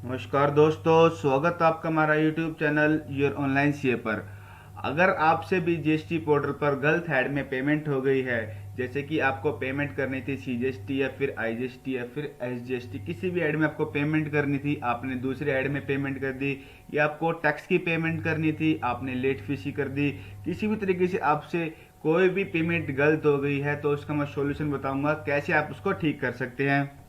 नमस्कार दोस्तों, स्वागत है आपका हमारा YouTube channel your online CA पर। अगर आपसे भी जीएसटी पोर्टल पर गलत हेड में पेमेंट हो गई है, जैसे कि आपको पेमेंट करनी थी सीजीएसटी या फिर आईजीएसटी या फिर एसजीएसटी, किसी भी हेड में आपको पेमेंट करनी थी, आपने दूसरे हेड में पेमेंट कर दी, या आपको टैक्स की पेमेंट करनी थी, आपने लेट फीस ही कर दी, किसी भी तरीके से आपसे कोई भी पेमेंट गलत हो गई है, तो उसका मैं सॉल्यूशन बताऊंगा कैसे आप उसको ठीक कर सकते हैं।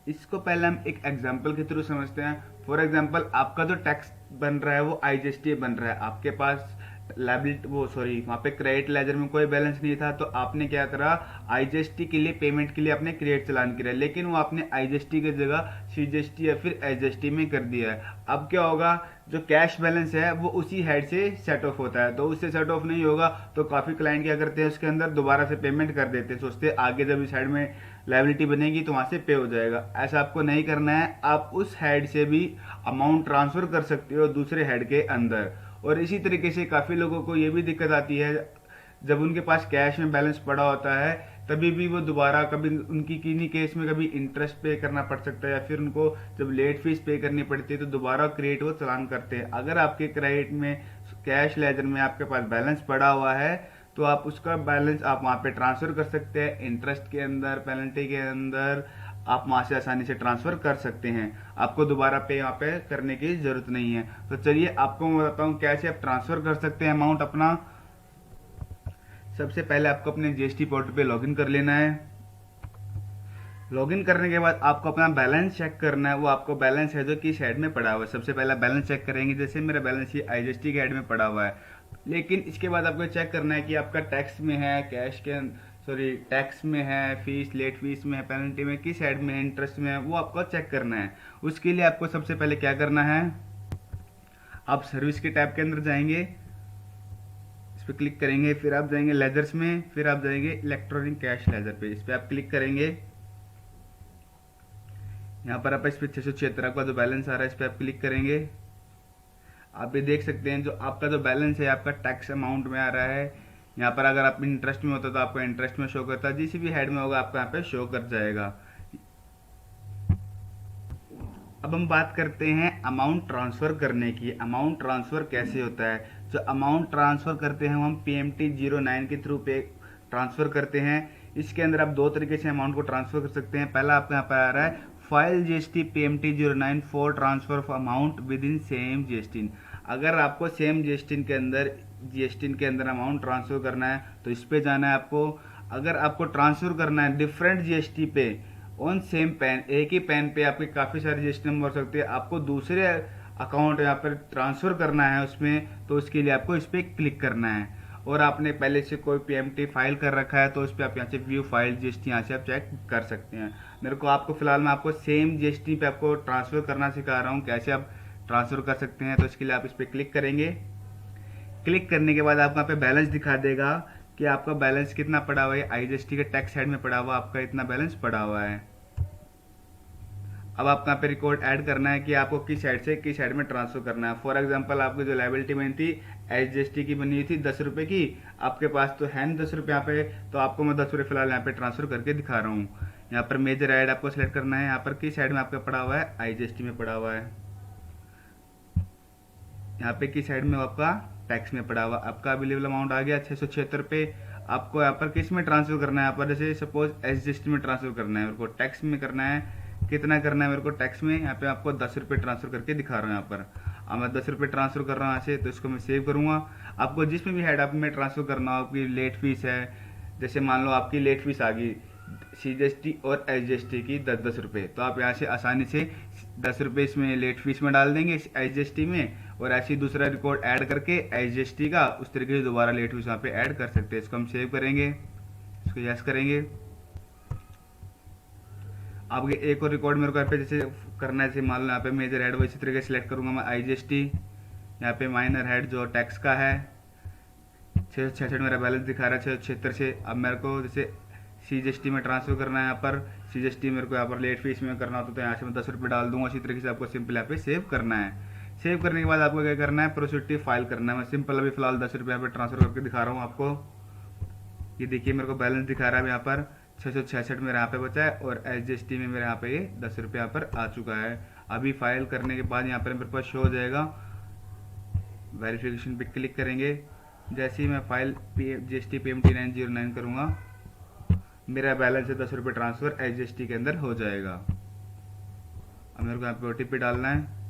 इसको पहले हम एक एग्जाम्पल के थ्रू समझते हैं। फॉर एग्जाम्पल, आपका जो टैक्स बन रहा है वो आईजीएसटी बन रहा है, आपके पास लाइबिलिटी वहाँ पे क्रेडिट लेजर में कोई बैलेंस नहीं था, तो आपने क्या करा, आईजीएसटी के लिए पेमेंट के लिए आपने क्रिएट चलान किया, लेकिन वो आपने आईजीएसटी की जगह सीजीएसटी या फिर एसजीएसटी में कर दिया है। अब क्या होगा, जो कैश बैलेंस है वो उसी हेड से सेट ऑफ होता है, तो उससे सेट ऑफ नहीं होगा तो काफी क्लाइंट क्या करते हैं, उसके अंदर दोबारा से पेमेंट कर देते हैं, सोचते हैं आगे जब इस हेड में लाइबिलिटी बनेगी तो वहां से पे हो जाएगा। ऐसा आपको नहीं करना है, आप उस हेड से भी अमाउंट ट्रांसफर कर सकते हो दूसरे हेड के अंदर। और इसी तरीके से काफी लोगों को ये भी दिक्कत आती है, जब उनके पास कैश में बैलेंस पड़ा होता है तभी भी वो दोबारा कभी उनकी किन्हीं केस में कभी इंटरेस्ट पे करना पड़ सकता है, या फिर उनको जब लेट फीस पे करनी पड़ती है तो दोबारा क्रिएट वो चलान करते हैं। अगर आपके क्रेडिट में कैश लेजर में आपके पास बैलेंस पड़ा हुआ है, तो आप उसका बैलेंस आप वहां पे ट्रांसफर कर सकते हैं, इंटरेस्ट के अंदर, पेनल्टी के अंदर आप वहां से आसानी से ट्रांसफर कर सकते हैं। आपको दोबारा पे यहाँ पे करने की जरूरत नहीं है। तो चलिए आपको मैं बताता हूँ कैसे आप ट्रांसफर कर सकते हैं अमाउंट अपना। सबसे पहले आपको अपने जीएसटी पोर्टल पे लॉगिन कर लेना है। लॉगिन करने के बाद आपको अपना बैलेंस चेक करना है, वो आपको बैलेंस है जो किस हेड में पड़ा हुआ है। सबसे पहला बैलेंस चेक करेंगे, जैसे मेरा बैलेंस ये आईजीएसटी के हेड में पड़ा हुआ है, लेकिन इसके बाद आपको चेक करना है कि आपका टैक्स में है, कैश के सॉरी टैक्स में है, फीस लेट फीस में है, पेनल्टी में, किस हेड में है, इंटरेस्ट में है, वो आपको चेक करना है। उसके लिए आपको सबसे पहले क्या करना है, आप सर्विस के टैब के अंदर जाएंगे, इस पर क्लिक करेंगे, फिर आप जाएंगे लेजर्स में, फिर आप जाएंगे इलेक्ट्रॉनिक कैश लेजर पे, इस पर आप क्लिक करेंगे। यहाँ पर आप इस पे 676 का जो बैलेंस आ रहा है इस पे आप क्लिक करेंगे। आप ये देख सकते हैं जो आपका जो बैलेंस है आपका टैक्स अमाउंट में आ रहा है। यहाँ पर अगर आप इंटरेस्ट में होता तो आपको इंटरेस्ट में शो करता, जिस भी हेड में होगा आपको यहाँ पे शो कर जाएगा। अब हम बात करते हैं अमाउंट ट्रांसफर करने की। अमाउंट ट्रांसफर कैसे होता है, जो अमाउंट ट्रांसफर करते हैं हम PMT09 के थ्रू पे ट्रांसफर करते हैं। इसके अंदर आप दो तरीके से अमाउंट को ट्रांसफर कर सकते हैं। पहला आपको यहाँ पर आ रहा है file GST PMT09 for transfer of amount with in same GST. अगर आपको सेम जीएसटी के अंदर अमाउंट ट्रांसफर करना है तो इस पे जाना है आपको। अगर आपको ट्रांसफर करना है डिफरेंट जीएसटी पे ऑन सेम पैन, एक ही पैन पे आपके काफी सारे जीएसटी नंबर हो सकते हैं, आपको दूसरे अकाउंट यहाँ पर ट्रांसफर करना है उसमें, तो उसके लिए आपको इस पर क्लिक करना है। और आपने पहले से कोई पीएमटी फाइल कर रखा है तो उस पर आप यहाँ से व्यू फाइल जीएसटी यहाँ से आप चेक कर सकते हैं। मेरे को आपको फिलहाल मैं आपको सेम जीएसटी पे आपको ट्रांसफर करना सिखा रहा हूँ, कैसे आप ट्रांसफर कर सकते हैं। तो इसके लिए आप इस पर क्लिक करेंगे। क्लिक करने के बाद आपको यहाँ पे बैलेंस दिखा देगा कि आपका बैलेंस कितना पड़ा हुआ है। आईजीएसटी के टैक्स हेड में पड़ा हुआ आपका इतना बैलेंस पड़ा हुआ है। अब आपको यहाँ पे रिकॉर्ड ऐड करना है कि आपको किस साइड से किस साइड में ट्रांसफर करना है। फॉर एग्जांपल, आपकी जो लाइबिलिटी बनी थी एसजीएसटी की बनी हुई थी 10 रुपए की, आपके पास तो है 10 रुपए यहाँ पे, तो आपको मैं 10 रुपए फिलहाल यहाँ पे ट्रांसफर करके दिखा रहा हूँ। यहाँ पर मेजर ऐड आपको सिलेक्ट करना है, यहाँ पर किस साइड में आपका पड़ा हुआ है, आईजीएसटी में पड़ा हुआ है। यहाँ पे किस साइड में आपका टैक्स में पड़ा हुआ, आपका अवेलेबल अमाउंट आ गया 676 रुपए। आपको यहाँ पर किस में ट्रांसफर करना है, यहाँ पर जैसे सपोज एसजीएसटी में ट्रांसफर करना है, मेरे को टैक्स में करना है। कितना करना है मेरे को टैक्स में, यहाँ पे आपको 10 रुपए ट्रांसफर करके दिखा रहा हूँ। यहाँ पर अब मैं 10 रुपए ट्रांसफर कर रहा हूँ यहाँ से, तो इसको मैं सेव करूंगा। आपको जिसमें भी हेड आप में ट्रांसफर करना हो, आपकी लेट फीस है, जैसे मान लो आपकी लेट फीस आ गई सीजीएसटी और एसजीएसटी की 10-10 रुपए, तो आप यहाँ से आसानी से 10 रुपए इसमें लेट फीस में डाल देंगे एसजीएसटी में, और ऐसे ही दूसरा रिकॉर्ड ऐड करके एसजीएसटी का उस तरीके से दोबारा लेट फीस वहाँ पे ऐड कर सकते हैं। इसको हम सेव करेंगे, इसको यस करेंगे। अब ये एक और रिकॉर्ड मेरे को यहाँ पे जैसे करना है, जैसे मान लो यहाँ पे मेजर हेड वो इसी तरीके से सिलेक्ट करूंगा मैं आईजीएसटी, यहाँ पे माइनर हेड जो टैक्स का है 666 मेरा बैलेंस दिखा रहा है 676 से। अब मेरे को जैसे सीजीएसटी में ट्रांसफर करना है, यहाँ पर सीजीएसटी मेरे को यहाँ पर लेट फीस में करना होता तो यहाँ से मैं 10 रुपये डाल दूंगा। इसी तरीके से आपको सिंपल यहाँ पे सेव करना है। सेव करने के बाद आपको क्या करना है, प्रोसीड फाइल करना है। मैं सिंपल अभी फिलहाल 10 रुपये यहाँ पे ट्रांसफर करके दिखा रहा हूँ आपको। ये देखिए मेरे को बैलेंस दिखा रहा है यहाँ पर 666 मेरे यहाँ पे बचा है, और एसजीएसटी में मेरे यहाँ पे ये 10 रुपये यहाँ पर आ चुका है। अभी फाइल करने के बाद यहाँ पर मेरे पास शो हो जाएगा। वेरिफिकेशन पे क्लिक करेंगे। जैसे ही मैं फाइल GST PMT 909 करूँगा, मेरा बैलेंस है 10 रुपये ट्रांसफ़र SGST के अंदर हो जाएगा। अब मेरे को यहाँ पे OTP डालना है।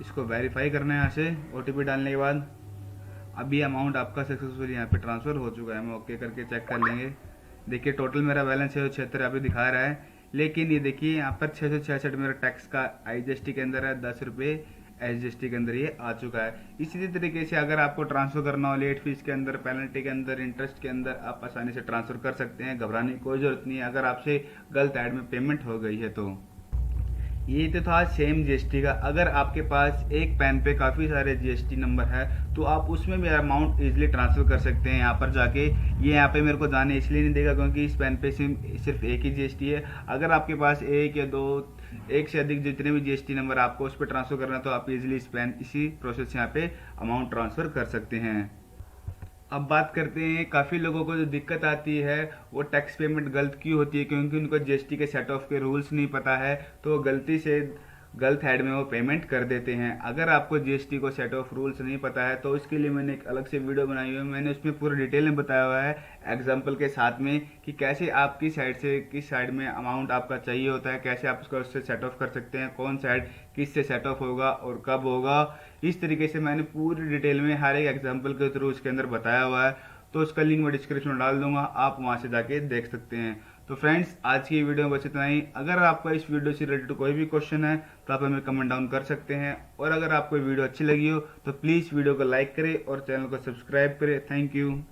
इसको वेरीफाई करना है यहाँ से। OTP डालने के बाद अभी अमाउंट आपका सक्सेसफुल यहाँ पे ट्रांसफ़र हो चुका है। हम ओके करके चेक कर लेंगे। देखिए टोटल मेरा बैलेंस है 76 यहाँ पे दिखा रहा है, लेकिन ये देखिए यहाँ पर 666 मेरा टैक्स का IGST के अंदर है, 10 रुपये SGST के अंदर ये आ चुका है। इसी तरीके से अगर आपको ट्रांसफ़र करना हो लेट फीस के अंदर, पेनल्टी के अंदर, इंटरेस्ट के अंदर, आप आसानी से ट्रांसफ़र कर सकते हैं। घबराने की कोई ज़रूरत नहीं है अगर आपसे गलत ऐड में पेमेंट हो गई है तो। ये तो था सेम GST का। अगर आपके पास एक पैन पे काफ़ी सारे GST नंबर है तो आप उसमें भी अमाउंट इजीली ट्रांसफ़र कर सकते हैं। यहाँ पर जाके ये यहाँ पे मेरे को जाने इसलिए नहीं देगा क्योंकि इस पैन पे सिर्फ एक ही GST है। अगर आपके पास एक या दो, एक से अधिक जितने भी GST नंबर आपको उस पर ट्रांसफ़र करना तो आप इजीली इसी प्रोसेस से यहाँ पे अमाउंट ट्रांसफ़र कर सकते हैं। अब बात करते हैं काफ़ी लोगों को जो दिक्कत आती है वो टैक्स पेमेंट गलत क्यों होती है, क्योंकि उनको GST के सेट ऑफ के रूल्स नहीं पता है तो गलती से गलत हेड में वो पेमेंट कर देते हैं। अगर आपको GST को सेट ऑफ रूल्स नहीं पता है तो इसके लिए मैंने एक अलग से वीडियो बनाई हुई है। मैंने उसमें पूरा डिटेल में बताया हुआ है एग्जाम्पल के साथ में कि कैसे आपकी साइड से किस साइड में अमाउंट आपका चाहिए होता है, कैसे आप उसका उससे सेट ऑफ कर सकते हैं, कौन साइड किस से सेट ऑफ होगा और कब होगा। इस तरीके से मैंने पूरी डिटेल में हर एक एग्जाम्पल के थ्रू उसके अंदर बताया हुआ है। तो उसका लिंक मैं डिस्क्रिप्शन में डाल दूंगा, आप वहां से जाके देख सकते हैं। तो फ्रेंड्स आज की वीडियो में बस इतना ही। अगर आपका इस वीडियो से रिलेटेड कोई भी क्वेश्चन है तो आप हमें कमेंट डाउन कर सकते हैं, और अगर आपको वीडियो अच्छी लगी हो तो प्लीज़ वीडियो को लाइक करें और चैनल को सब्सक्राइब करें। Thank you.